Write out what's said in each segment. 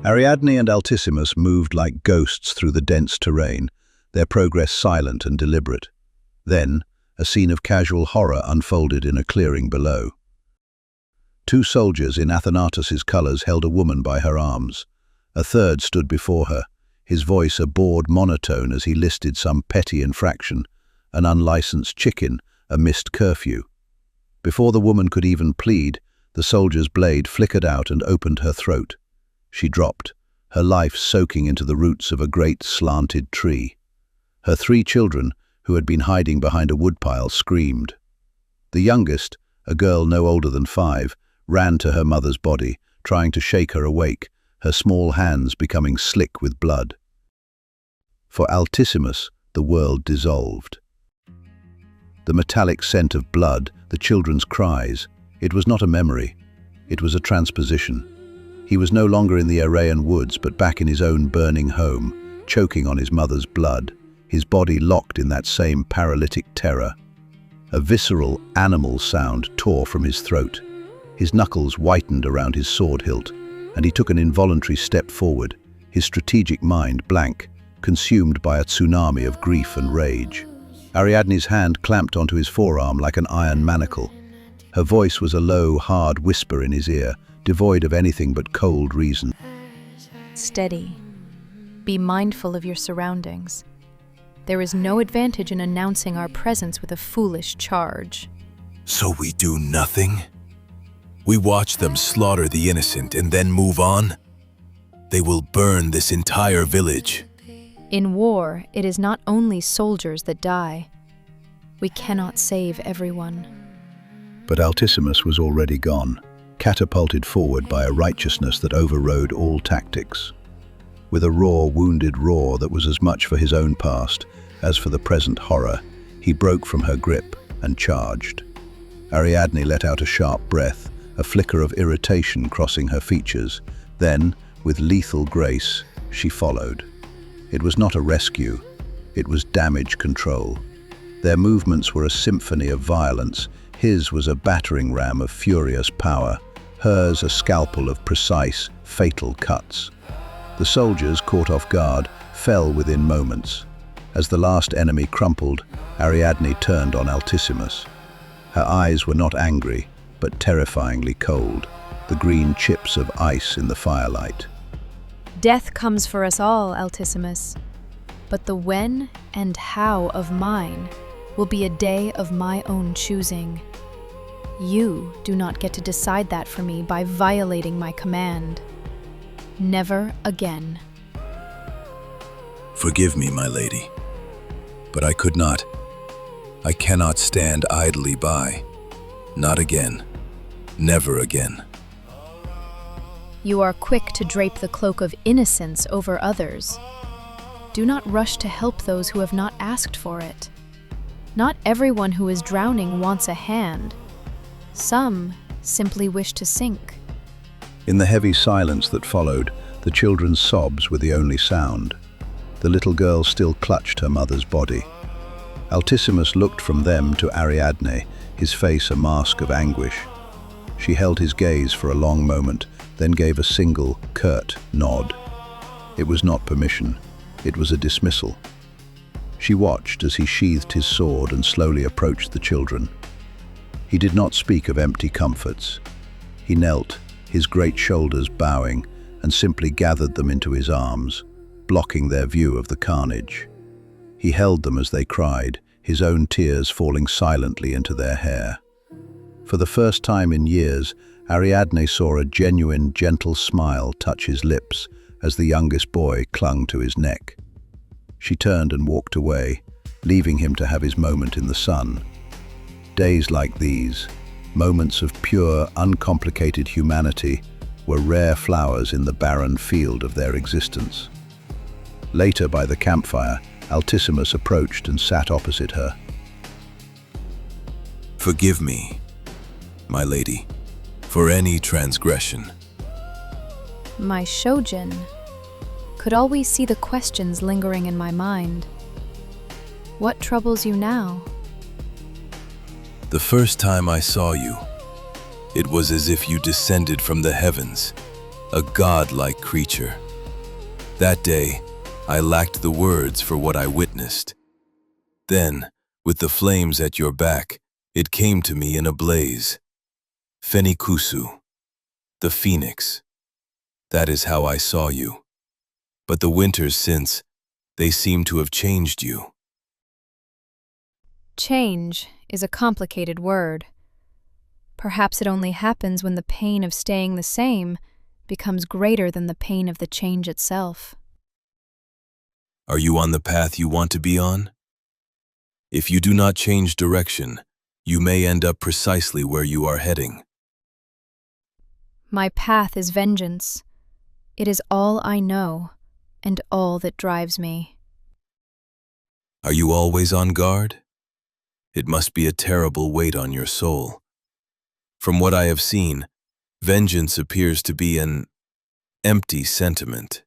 Ariadne and Altissimus moved like ghosts through the dense terrain, their progress silent and deliberate. Then, a scene of casual horror unfolded in a clearing below. Two soldiers in Athanatus's colours held a woman by her arms. A third stood before her, his voice a bored monotone as he listed some petty infraction, an unlicensed chicken, a missed curfew. Before the woman could even plead, the soldier's blade flickered out and opened her throat. She dropped, her life soaking into the roots of a great slanted tree. Her 3 children, who had been hiding behind a woodpile, screamed. The youngest, a girl no older than 5, ran to her mother's body, trying to shake her awake, her small hands becoming slick with blood. For Altissimus, the world dissolved. The metallic scent of blood, the children's cries, it was not a memory, it was a transposition. He was no longer in the Arrhaean woods, but back in his own burning home, choking on his mother's blood, his body locked in that same paralytic terror. A visceral, animal sound tore from his throat. His knuckles whitened around his sword hilt, and he took an involuntary step forward, his strategic mind blank, consumed by a tsunami of grief and rage. Ariadne's hand clamped onto his forearm like an iron manacle. Her voice was a low, hard whisper in his ear, devoid of anything but cold reason. Steady. Be mindful of your surroundings. There is no advantage in announcing our presence with a foolish charge. So we do nothing? We watch them slaughter the innocent and then move on? They will burn this entire village. In war, it is not only soldiers that die. We cannot save everyone. But Altissimus was already gone, catapulted forward by a righteousness that overrode all tactics. With a raw, wounded roar that was as much for his own past as for the present horror, he broke from her grip and charged. Ariadne let out a sharp breath, a flicker of irritation crossing her features. Then, with lethal grace, she followed. It was not a rescue, it was damage control. Their movements were a symphony of violence. His was a battering ram of furious power, hers a scalpel of precise, fatal cuts. The soldiers, caught off guard, fell within moments. As the last enemy crumpled, Ariadne turned on Altissimus. Her eyes were not angry, but terrifyingly cold, the green chips of ice in the firelight. Death comes for us all, Altissimus. But the when and how of mine will be a day of my own choosing. You do not get to decide that for me by violating my command. Never again. Forgive me, my lady, but I could not. I cannot stand idly by. Not again. Never again. You are quick to drape the cloak of innocence over others. Do not rush to help those who have not asked for it. Not everyone who is drowning wants a hand. Some simply wish to sink. In the heavy silence that followed, the children's sobs were the only sound. The little girl still clutched her mother's body. Altissimus looked from them to Ariadne, his face a mask of anguish. She held his gaze for a long moment, then gave a single, curt nod. It was not permission, it was a dismissal. She watched as he sheathed his sword and slowly approached the children. He did not speak of empty comforts. He knelt, his great shoulders bowing, and simply gathered them into his arms, blocking their view of the carnage. He held them as they cried, his own tears falling silently into their hair. For the first time in years, Ariadne saw a genuine, gentle smile touch his lips as the youngest boy clung to his neck. She turned and walked away, leaving him to have his moment in the sun. Days like these, moments of pure, uncomplicated humanity, were rare flowers in the barren field of their existence. Later, by the campfire, Altissimus approached and sat opposite her. Forgive me, my lady, for any transgression. My Shojin could always see the questions lingering in my mind. What troubles you now? The first time I saw you, it was as if you descended from the heavens, a godlike creature. That day, I lacked the words for what I witnessed. Then, with the flames at your back, it came to me in a blaze. Fenikusu, the phoenix. That is how I saw you. But the winters since, they seem to have changed you. Change is a complicated word. Perhaps it only happens when the pain of staying the same becomes greater than the pain of the change itself. Are you on the path you want to be on? If you do not change direction, you may end up precisely where you are heading. My path is vengeance. It is all I know, and all that drives me. Are you always on guard? It must be a terrible weight on your soul. From what I have seen, vengeance appears to be an empty sentiment.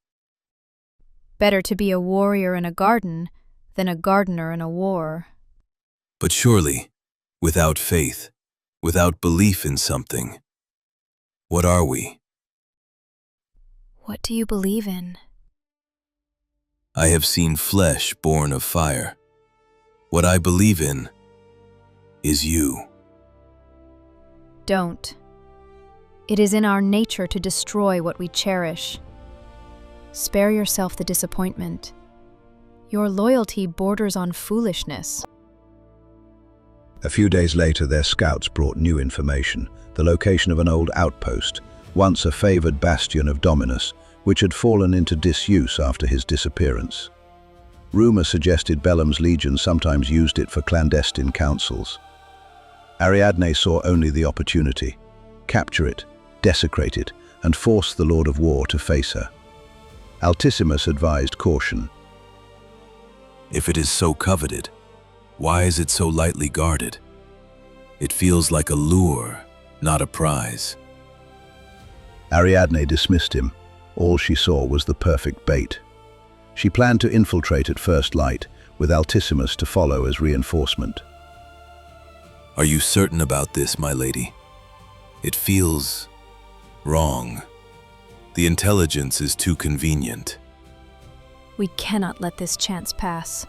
Better to be a warrior in a garden than a gardener in a war. But surely, without faith, without belief in something, what are we? What do you believe in? I have seen flesh born of fire. What I believe in is you. Don't. It is in our nature to destroy what we cherish. Spare yourself the disappointment. Your loyalty borders on foolishness. A few days later, their scouts brought new information, the location of an old outpost, once a favored bastion of Dominus, which had fallen into disuse after his disappearance. Rumor suggested Bellum's legion sometimes used it for clandestine councils. Ariadne saw only the opportunity: capture it, desecrate it, and force the Lord of War to face her. Altissimus advised caution. If it is so coveted, why is it so lightly guarded? It feels like a lure, not a prize. Ariadne dismissed him. All she saw was the perfect bait. She planned to infiltrate at first light, with Altissimus to follow as reinforcement. Are you certain about this, my lady? It feels wrong. The intelligence is too convenient. We cannot let this chance pass.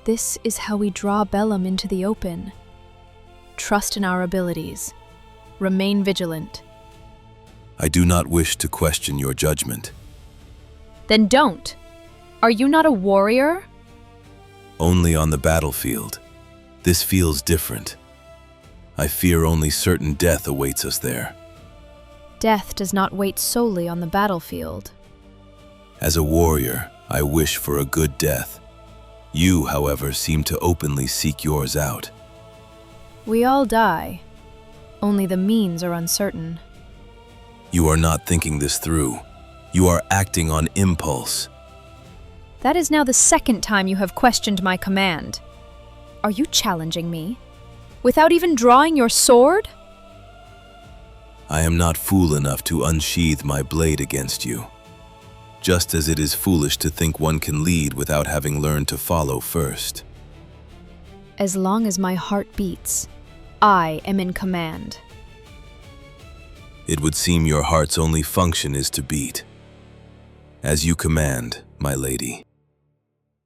This is how we draw Bellum into the open. Trust in our abilities. Remain vigilant. I do not wish to question your judgment. Then don't. Are you not a warrior? Only on the battlefield. This feels different. I fear only certain death awaits us there. Death does not wait solely on the battlefield. As a warrior, I wish for a good death. You, however, seem to openly seek yours out. We all die. Only the means are uncertain. You are not thinking this through. You are acting on impulse. That is now the second time you have questioned my command. Are you challenging me? Without even drawing your sword? I am not fool enough to unsheathe my blade against you. Just as it is foolish to think one can lead without having learned to follow first. As long as my heart beats, I am in command. It would seem your heart's only function is to beat. As you command, my lady.